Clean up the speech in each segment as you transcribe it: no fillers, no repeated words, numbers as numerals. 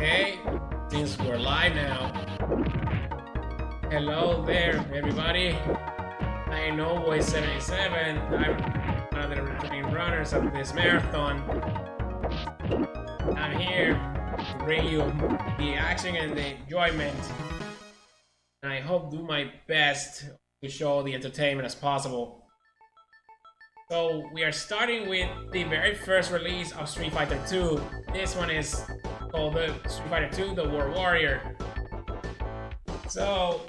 Okay, since we're live now. Hello there, everybody. I know nobleboy77. I'm one of the returning runners of this marathon. I'm here to bring you the action and the enjoyment. And I hope to do my best to show the entertainment as possible. So we are starting with the very first release of Street Fighter 2. This one is called the Street Fighter 2: The World Warrior. So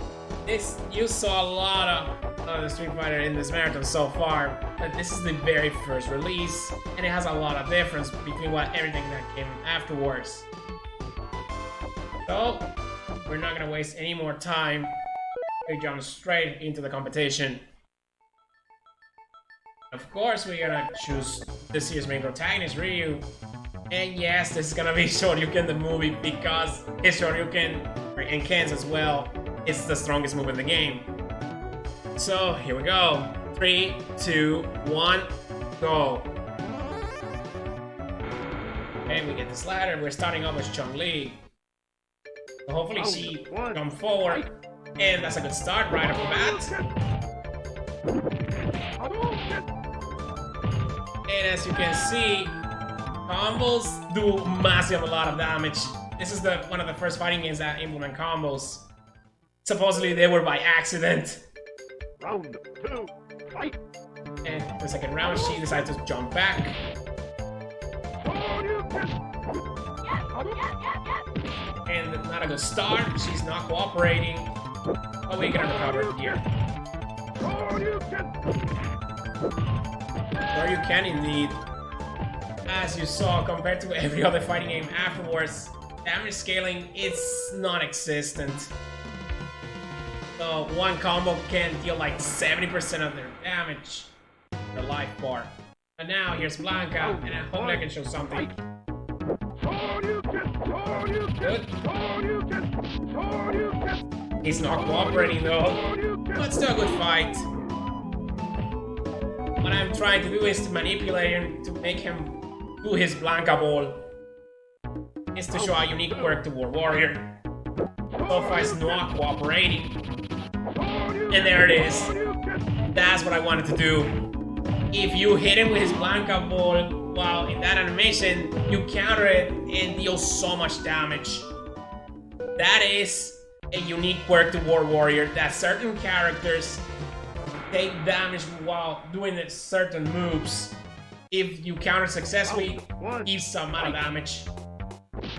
you saw a lot of the Street Fighter in this marathon so far, but this is the very first release, and it has a lot of difference between everything that came afterwards. So we're not gonna waste any more time. We jump straight into the competition. Of course, we're gonna choose this year's main protagonist, Ryu. And yes, this is gonna be Shoryuken the movie, because his Shoryuken, and Ken's as well, is the strongest move in the game. So, here we go. 3, 2, 1, go. And we get this ladder. We're starting off with Chun-Li. So hopefully she jumps forward. And that's a good start right off the bat. And as you can see, combos do a lot of damage. This is one of the first fighting games that implement combos. Supposedly they were by accident. Round 2, fight! And the second round, she decides to jump back. And not a good start. She's not cooperating. But we can recover here. Or you can indeed. As you saw, compared to every other fighting game afterwards, damage scaling is non-existent. So one combo can deal like 70% of their damage, the life bar. And now here's Blanca, and I hope I can show something. Good. He's not cooperating though, but still a good fight. What I'm trying to do is to manipulate him to make him do his Blanca ball. Is to show a unique quirk to World Warrior. So far it's not cooperating. And there it is. That's what I wanted to do. If you hit him with his Blanca ball while in that animation, you counter it and deal so much damage. That is a unique quirk to World Warrior, that certain characters take damage while doing certain moves. If you counter successfully, give some amount of damage.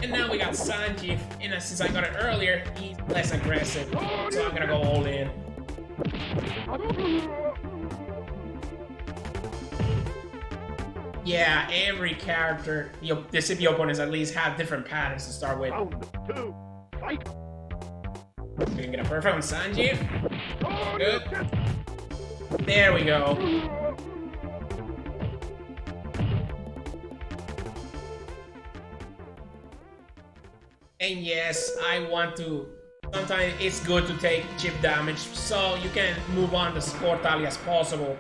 And now we got Sanjeev, and since I got it earlier, he's less aggressive, so I'm gonna go all in. Yeah, every character, the CP opponents at least have different patterns to start with. We can get a perfect on Sanjeev. Good. There we go. And yes, I want to... Sometimes it's good to take chip damage, so you can move on as portally as possible.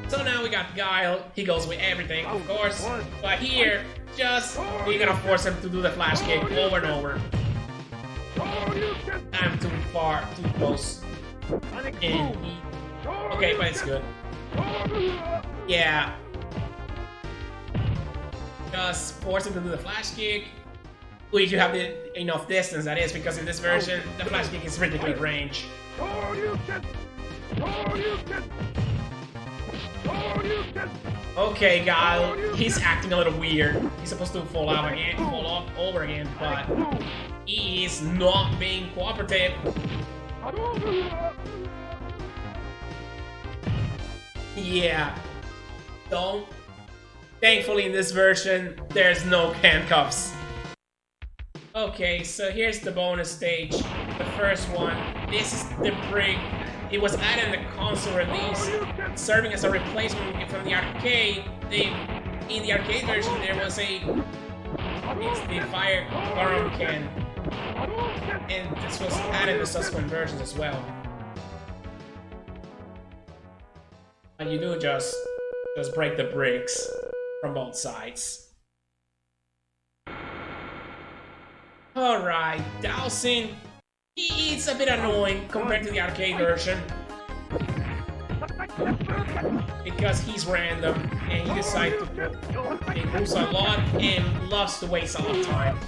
So now we got Guile. He goes with everything, of course. But here, we're gonna force him to do the flash kick over and over. I'm too close. And okay, but it's good. Yeah. Just force him to do the flash kick. If you have enough distance, that is, because in this version, the flash kick is ridiculous range. Okay, Guile, he's acting a little weird. He's supposed to fall off over again, but he is not being cooperative. Yeah. Thankfully, in this version, there's no handcuffs. Okay, so here's the bonus stage. The first one. This is the brick. It was added in the console release, serving as a replacement from the arcade. In the arcade version, there was it's the Fire Garum Ken. And this was added in the subsequent versions as well. And you do just break the bricks from both sides. Alright, Dowsing. It's a bit annoying compared to the arcade version. Because he's random and he decides to moves a lot and loves to waste a lot of time.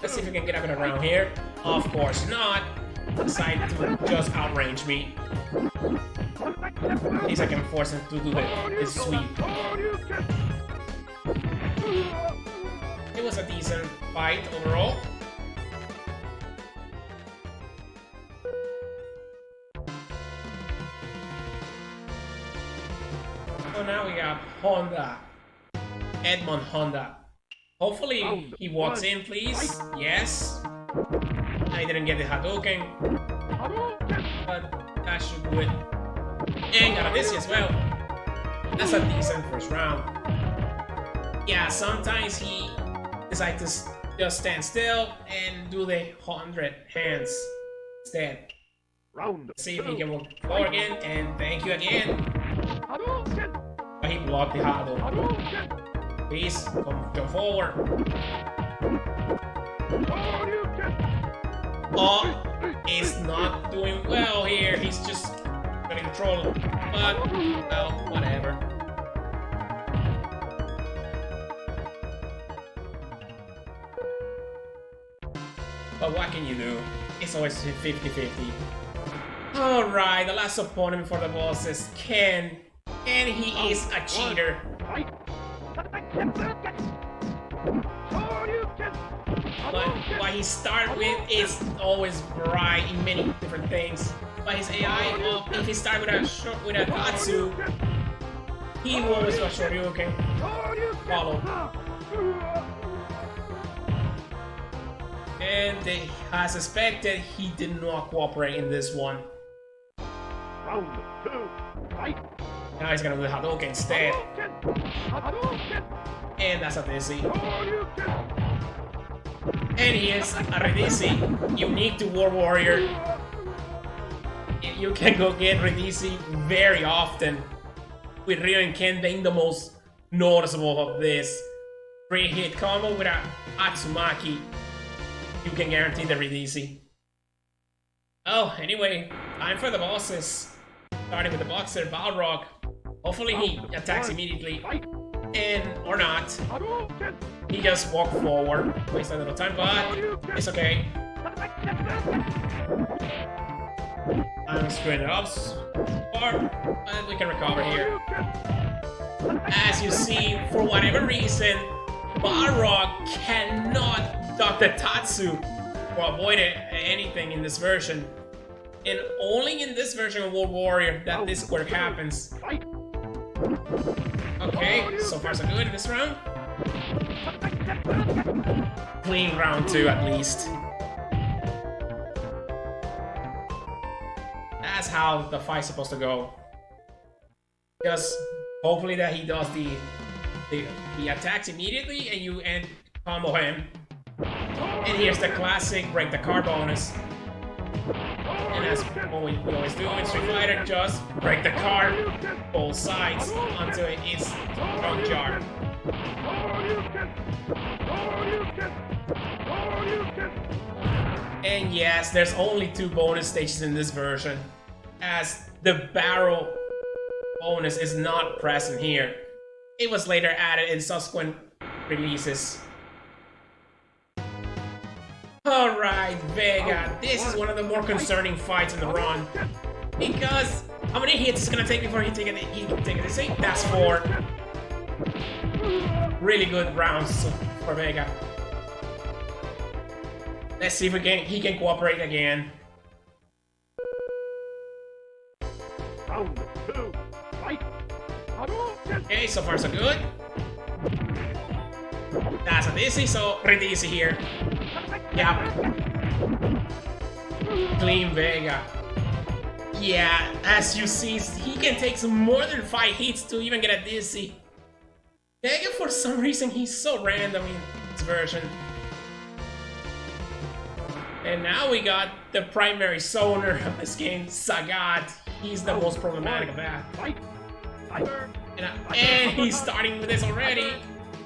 Let's see if we can get up and around here. Of course not. Decided to just outrange me. At least I can force him to do his sweep. It was a decent fight overall. So now we got Honda. Edmond Honda. Hopefully he walks in, please. Yes. I didn't get the Hadouken, but that should do it. And got a Dizzy as well. That's a decent first round. Yeah, sometimes he decides to just stand still and do the 100 hands instead. See if he can walk forward again, and thank you again. But he blocked the Hadouken. Please, come forward. Oh, he's not doing well here. He's just getting the troll. But, well, whatever. But what can you do? It's always 50-50. Alright, the last opponent for the boss is Ken. And he is a cheater. But what he starts with is always bright in many different things. But his AI, if he starts with a Tatsu, he will always go Shoryuken. Follow. And as expected, he did not cooperate in this one. Round 2, fight! Now he's gonna do the Hadouken instead. And that's a Dizzy. And he is a Redizzy, unique to War Warrior. You can go get Redizzy very often, with Ryo and Ken being the most noticeable of this. 3-hit combo with a Atsumaki. You can guarantee the Redizzy. Oh, anyway, time for the bosses. Starting with the boxer, Balrog. Hopefully he attacks immediately. And, or not. He just walked forward. Waste a little time, but it's okay. I'm screwing it up, but we can recover here. As you see, for whatever reason, Balrog cannot duck the Tatsu or avoid anything in this version. And only in this version of World Warrior that this quirk happens. Okay, so far so good in this round. Clean round 2 at least. That's how the fight's supposed to go. Just hopefully that he does the attacks immediately and you combo him. And here's the classic break the car bonus. And as we always do in Street Fighter, just break the car both sides until it is front jar. And yes, there's only 2 bonus stages in this version, as the barrel bonus is not present here. It was later added in subsequent releases. Alright, Vega, this is one of the more concerning fights in the run. Because how many hits is it gonna take before he can take a Dizzy? That's 4. Really good rounds for Vega. Let's see if he can cooperate again. Round 2, fight! Okay, so far so good. That's a Dizzy, so Redizzy here. Yep. Clean Vega. Yeah, as you see, he can take some more than 5 hits to even get a Dizzy. Vega, for some reason, he's so random in this version. And now we got the primary zoner of this game, Sagat. He's the most problematic of that. Fight! Tiger! And he's starting with this already.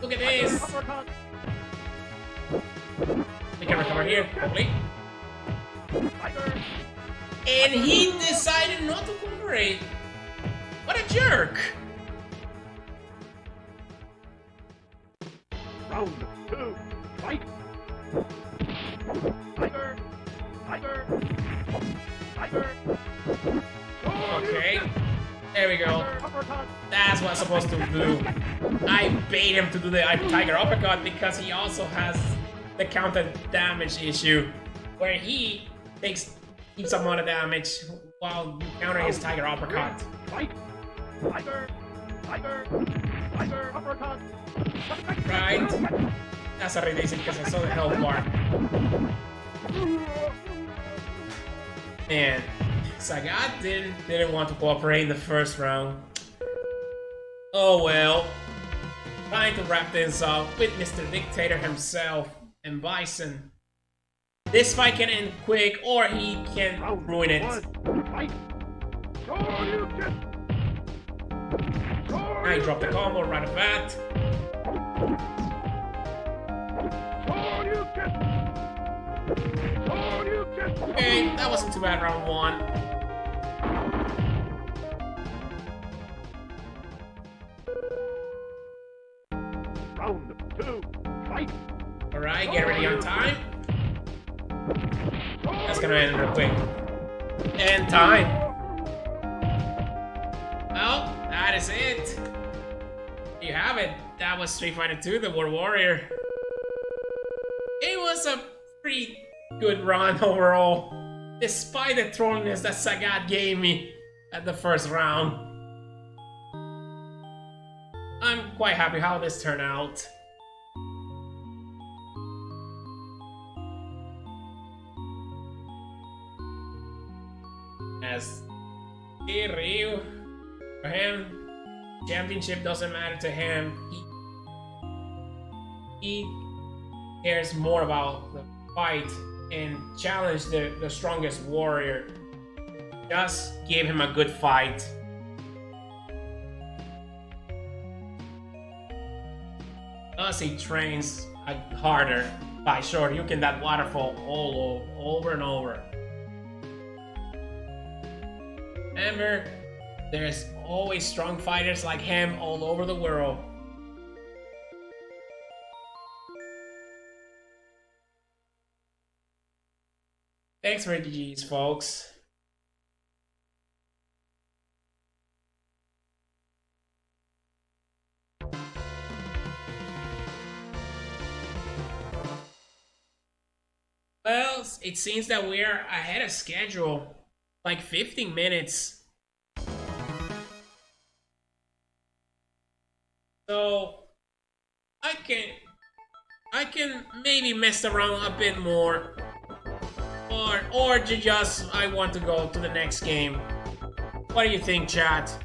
Look at this. Uppercut! We can recover here, hopefully. Tiger! And he decided not to cooperate. What a jerk. Round 2, fight! Tiger! Tiger! Tiger! Okay. There we go. Uppercut! That's what I'm supposed to do. I bait him to do the Tiger Uppercut because he also has the counter damage issue where he takes keeps a amount of damage while you counter his Tiger Uppercut. Fight! Tiger! Tiger! Tiger! Uppercut! Right? That's already decent because I saw the health bar. Man, Sagat didn't want to cooperate in the first round. Oh well. Trying to wrap things up with Mr. Dictator himself and Bison. This fight can end quick or he can ruin it. Fight! I dropped the combo right off bat. Okay, that wasn't too bad, round 1. Round 2, fight! Alright, get ready on time. That's gonna end real quick. And time. Well, that is it. You have it. That was Street Fighter 2, The War Warrior. It was a pretty good run overall, despite the trolliness that Sagat gave me at the first round. I'm quite happy how this turned out. As Ryu, for him, championship doesn't matter to him. He cares more about the fight and challenge the strongest warrior. Just give him a good fight. Plus he trains harder by Shoryuken that waterfall over and over. Remember, there's always strong fighters like him all over the world. Thanks for the G's, folks. Well, it seems that we're ahead of schedule. Like 15 minutes. So I can maybe mess around a bit more. Or just I want to go to the next game. What do you think, chat?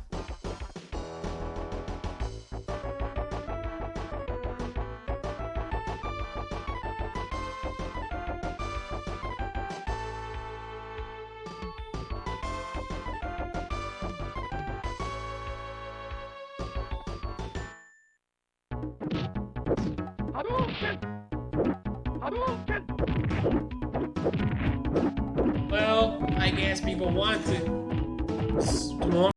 Well, I guess people want to more.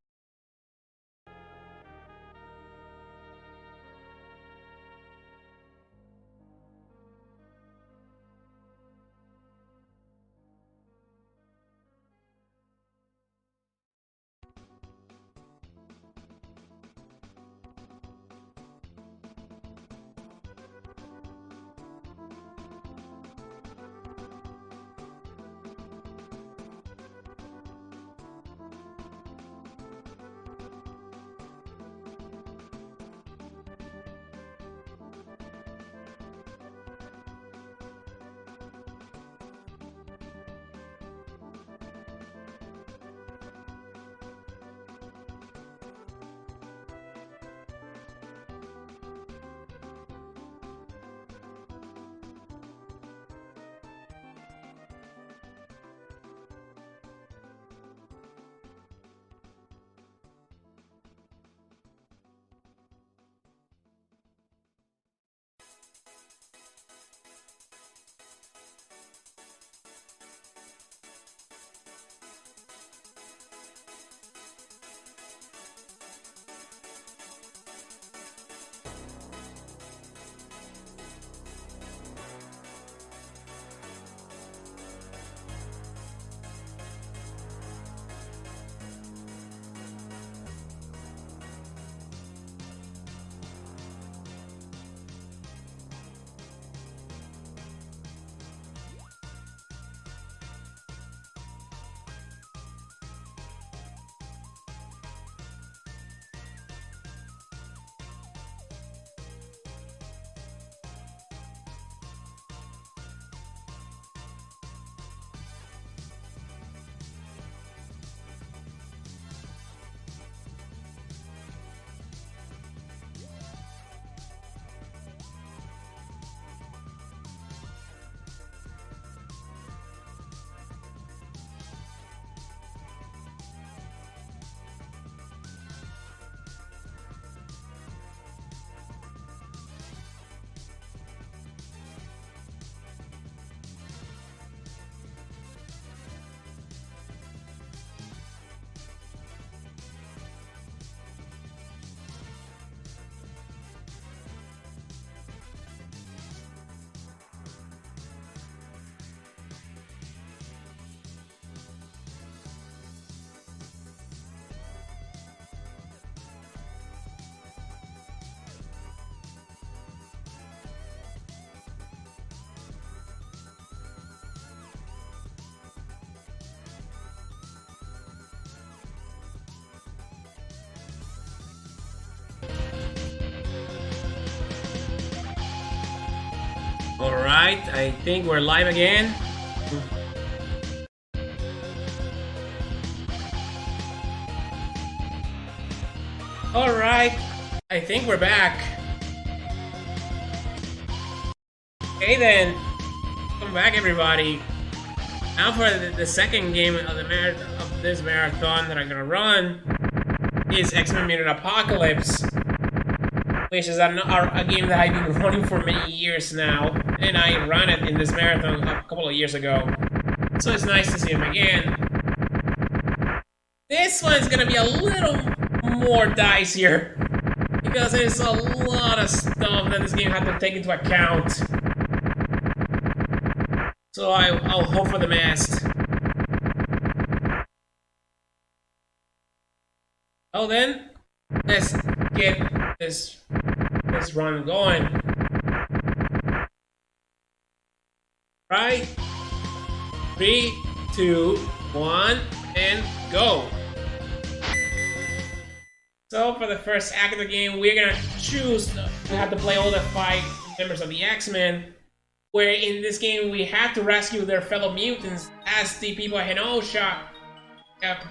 Alright, I think we're live again. Alright, I think we're back. Okay then, welcome back everybody. Now for the second game of this marathon that I'm gonna run is X-Men Mutant Apocalypse, which is a game that I've been running for many years now, and I ran it in this marathon a couple of years ago. So it's nice to see him again. This one's gonna be a little more dicier because there's a lot of stuff that this game had to take into account. So I'll hope for the best. Oh, then let's get this run going. Right? 3, 2, 1, and go. So for the first act of the game, we're gonna choose to have to play all the 5 members of the X-Men, where in this game we have to rescue their fellow mutants as the people of Genosha.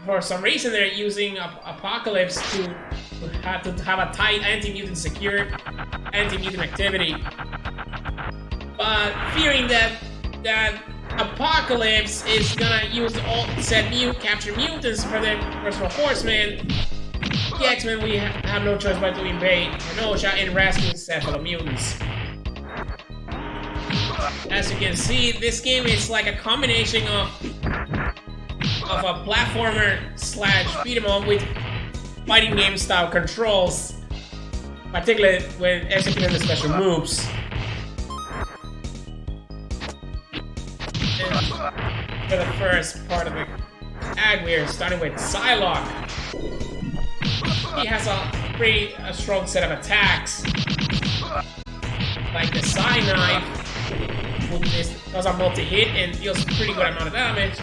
For some reason they're using Apocalypse to have a tight anti-mutant anti-mutant activity. But fearing that Apocalypse is gonna use all said capture mutants for their personal horsemen, the X-Men we have no choice but to invade Genosha and rescue said fellow mutants. As you can see, this game is like a combination of a platformer / beat 'em up with fighting game style controls, particularly when executing the special moves. And for the first part of the act, we're starting with Psylocke. He has a pretty strong set of attacks, like the Psy Knife. This does a multi-hit and deals a pretty good amount of damage.